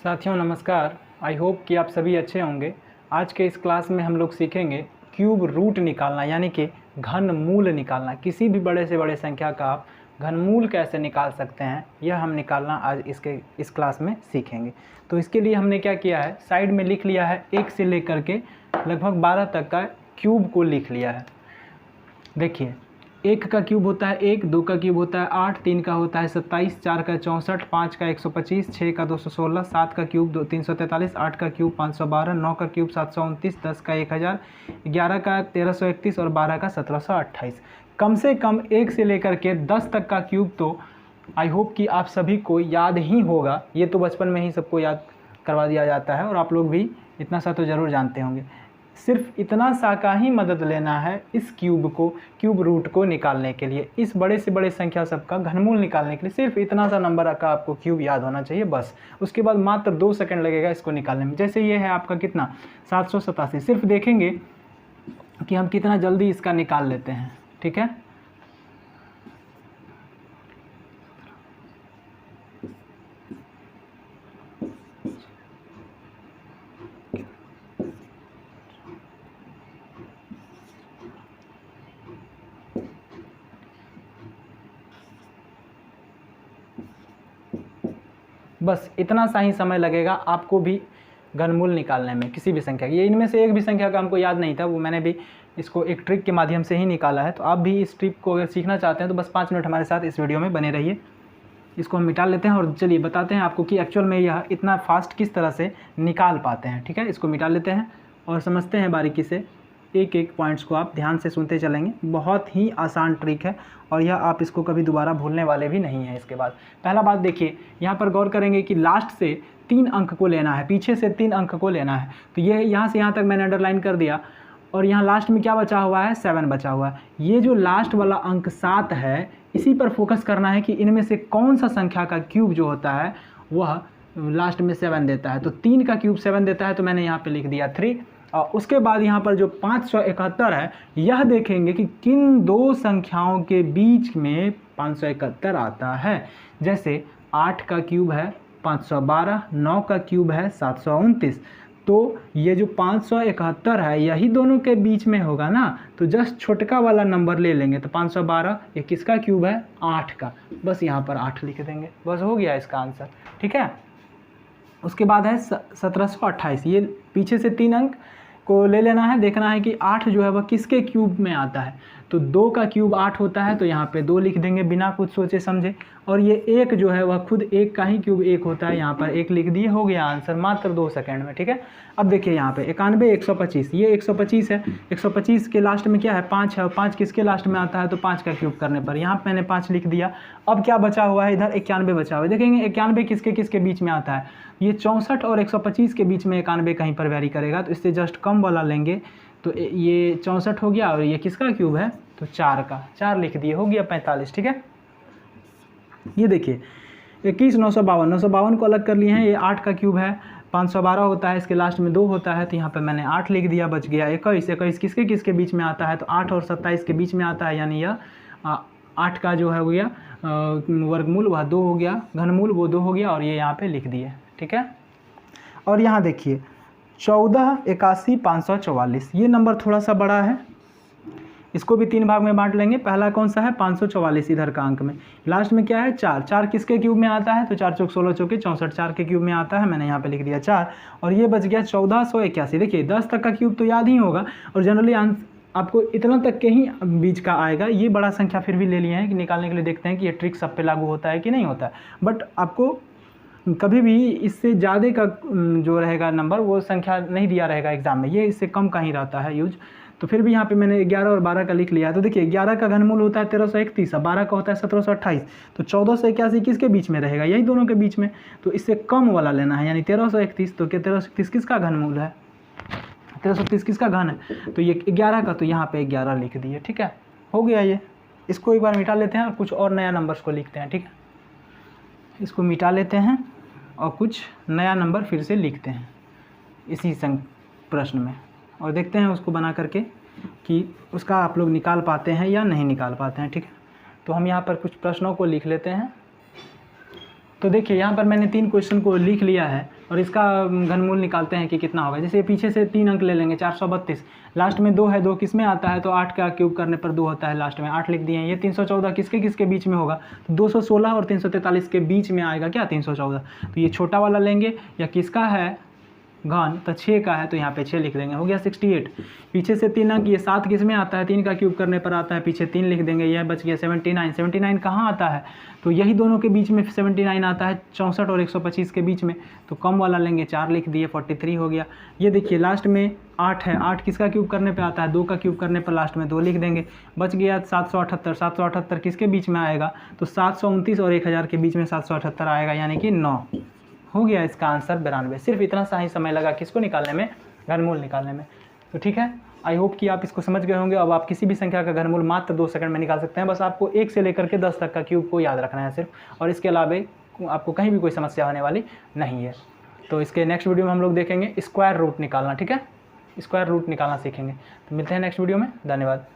साथियों नमस्कार। I hope कि आप सभी अच्छे होंगे। आज के इस क्लास में हम लोग सीखेंगे क्यूब रूट निकालना, यानी कि घनमूल निकालना। किसी भी बड़े से बड़े संख्या का आप घनमूल कैसे निकाल सकते हैं, यह हम निकालना आज इस क्लास में सीखेंगे। तो इसके लिए हमने क्या किया है, साइड में लिख लिया है 1 से लेकर के लगभग 12 तक का क्यूब को लिख लिया है। देखिए, 1 का क्यूब होता है 1, 2 का क्यूब होता है 8, 3 का होता है 27, 4 का 64, 5 का 125, 6 का 216, 7 का क्यूब 343, 8 का क्यूब 512, 9 का क्यूब 729, 10 का 1000, 11 का 1331 और 12 का 1728। कम से कम 1 से लेकर के 10 तक का क्यूब तो आई होप कि आप सभी को याद ही होगा। ये तो बचपन में ही सबको याद करवा दिया जाता है और आप लोग भी इतना सा तो ज़रूर जानते होंगे। सिर्फ इतना सा का ही मदद लेना है इस क्यूब रूट को निकालने के लिए। इस बड़े से बड़े संख्या सबका घनमूल निकालने के लिए सिर्फ इतना सा नंबर का आपको क्यूब याद होना चाहिए बस। उसके बाद मात्र 2 सेकंड लगेगा इसको निकालने में। जैसे ये है आपका कितना 787। सिर्फ देखेंगे कि हम कितना जल्दी इसका निकाल लेते हैं। ठीक है, बस इतना सा ही समय लगेगा आपको भी घनमूल निकालने में किसी भी संख्या की। ये इनमें से एक भी संख्या का हमको याद नहीं था, वो मैंने भी इसको एक ट्रिक के माध्यम से ही निकाला है। तो आप भी इस ट्रिक को अगर सीखना चाहते हैं तो बस 5 मिनट हमारे साथ इस वीडियो में बने रहिए। इसको हम मिटा लेते हैं और चलिए बताते हैं आपको कि एक्चुअल में यह इतना फास्ट किस तरह से निकाल पाते हैं। ठीक है, इसको मिटा लेते हैं और समझते हैं बारीकी से। एक एक पॉइंट्स को आप ध्यान से सुनते चलेंगे। बहुत ही आसान ट्रिक है और यह आप इसको कभी दोबारा भूलने वाले भी नहीं हैं। इसके बाद पहला बात देखिए, यहाँ पर गौर करेंगे कि लास्ट से 3 अंक को लेना है, पीछे से 3 अंक को लेना है। तो ये यहाँ से यहाँ तक मैंने अंडरलाइन कर दिया और यहाँ लास्ट में क्या बचा हुआ है, 7 बचा हुआ है। ये जो लास्ट वाला अंक 7 है, इसी पर फोकस करना है कि इनमें से कौन सा संख्या का क्यूब जो होता है वह लास्ट में 7 देता है। तो 3 का क्यूब 7 देता है, तो मैंने यहाँ पे लिख दिया 3। और उसके बाद यहाँ पर जो 571 है, यह देखेंगे कि किन दो संख्याओं के बीच में 571 आता है। जैसे 8 का क्यूब है 512, 9 का क्यूब है 729। तो ये जो 571 है यही दोनों के बीच में होगा ना। तो जस्ट छोटका वाला नंबर ले लेंगे। तो 512 ये किसका क्यूब है, 8 का। बस यहाँ पर 8 लिख देंगे, बस हो गया इसका आंसर। ठीक है, उसके बाद है 1728। ये पीछे से 3 अंक को ले लेना है, देखना है कि 8 जो है वह किसके क्यूब में आता है। तो 2 का क्यूब 8 होता है, तो यहाँ पे 2 लिख देंगे बिना कुछ सोचे समझे। और ये 1 जो है वह खुद 1 का ही क्यूब 1 होता है, यहाँ पर 1 लिख दिए, हो गया आंसर मात्र 2 सेकंड में। ठीक है, अब देखिए यहाँ पे 91, 125, ये 125 है। 125 के लास्ट में क्या है, 5 है। और 5 किसके लास्ट में आता है, तो 5 का क्यूब करने पर यहाँ मैंने 5 लिख दिया। अब क्या बचा हुआ है, इधर 91 बचा हुआ है। देखेंगे 91 किसके किसके बीच में आता है, ये 64 और 125 के बीच में 91 कहीं पर वेरी करेगा, तो इससे जस्ट कम वाला लेंगे। तो ये 64 हो गया और ये किसका क्यूब है, तो 4 का, 4 लिख दिए, हो गया 45। ठीक है, ये देखिए 21, 952, 952 को अलग कर लिए हैं। ये 8 का क्यूब है, 512 होता है, इसके लास्ट में 2 होता है, तो यहाँ पर मैंने 8 लिख दिया, बच गया 21। 21 किसके किसके बीच में आता है, तो 8 और 27 के बीच में आता है, यानी यह 8 का जो है हो गया वर्गमूल, वह 2 हो गया, घनमूल वो 2 हो गया, और ये यहाँ पे लिख दिए। ठीक है, और यहाँ देखिए 14, 81, 544, ये नंबर थोड़ा सा बड़ा है, इसको भी 3 भाग में बांट लेंगे। पहला कौन सा है, 544 इधर का अंक में, लास्ट में क्या है 4। 4 किसके क्यूब में आता है, तो 4 चौक 16 चौके 64, 4 के क्यूब में आता है, मैंने यहाँ पे लिख दिया 4। और ये बच गया 1481। देखिए 10 तक का क्यूब तो याद ही होगा, और जनरली आपको इतना तक के ही बीच का आएगा। ये बड़ा संख्या फिर भी ले लिए हैं कि निकालने के लिए, देखते हैं कि ये ट्रिक सब पे लागू होता है कि नहीं होता है। बट आपको कभी भी इससे ज़्यादा का जो रहेगा नंबर, वो संख्या नहीं दिया रहेगा एग्जाम में, ये इससे कम का ही रहता है यूज। तो फिर भी यहाँ पे मैंने 11 और 12 का लिख लिया। तो देखिए 11 का घनमूल होता है 1331, 12 का होता है 1728। तो 1481 किसके बीच में रहेगा, यही दोनों के बीच में। तो इससे कम वाला लेना है, यानी 1331। तो क्या 1331 किसका घनमूल है, 1330 किसका घन है, तो ये 11 का, तो यहाँ पे 11 लिख दिए। ठीक है, हो गया ये। इसको एक बार मिटा लेते हैं और कुछ और नया नंबर्स को लिखते हैं। ठीक है, इसको मिटा लेते हैं और कुछ नया नंबर फिर से लिखते हैं इसी प्रश्न में, और देखते हैं उसको बना करके कि उसका आप लोग निकाल पाते हैं या नहीं निकाल पाते हैं। ठीक है, तो हम यहाँ पर कुछ प्रश्नों को लिख लेते हैं। तो देखिए यहाँ पर मैंने 3 क्वेश्चन को लिख लिया है और इसका घनमूल निकालते हैं कि कितना होगा। जैसे पीछे से 3 अंक ले लेंगे, 432, लास्ट में 2 है, 2 किस में आता है, तो 8 का क्यूब करने पर 2 होता है, लास्ट में 8 लिख दिए हैं। ये 314 किसके किसके बीच में होगा, तो 216 और 343 के बीच में आएगा क्या, 314। तो ये छोटा वाला लेंगे, या किसका है घन, तो 6 का है, तो यहाँ पे 6 लिख देंगे, हो गया 68। पीछे से 3 अंक, ये 7 किस में आता है, 3 का क्यूब करने पर आता है, पीछे 3 लिख देंगे, यह बच गया 79। 79 कहाँ आता है, तो यही दोनों के बीच में 79 आता है, 64 और 125 के बीच में, तो कम वाला लेंगे, 4 लिख दिए, 43 हो गया। ये देखिए लास्ट में 8 है, 8 किसका क्यूब करने पे आता है, 2 का क्यूब करने पर लास्ट में 2 लिख देंगे, बच गया 778। 778 किसके बीच में आएगा, तो 729 और 1000 के बीच में 778 आएगा, यानी कि 9 हो गया इसका आंसर 92। सिर्फ इतना सा ही समय लगा किसको निकालने में, घनमूल निकालने में। तो ठीक है, आई होप कि आप इसको समझ गए होंगे। अब आप किसी भी संख्या का घनमूल मात्र 2 सेकंड में निकाल सकते हैं। बस आपको 1 से लेकर के 10 तक का क्यूब को याद रखना है सिर्फ, और इसके अलावा आपको कहीं भी कोई समस्या होने वाली नहीं है। तो इसके नेक्स्ट वीडियो में हम लोग देखेंगे स्क्वायर रूट निकालना, ठीक है, स्क्वायर रूट निकालना सीखेंगे। तो मिलते हैं नेक्स्ट वीडियो में, धन्यवाद।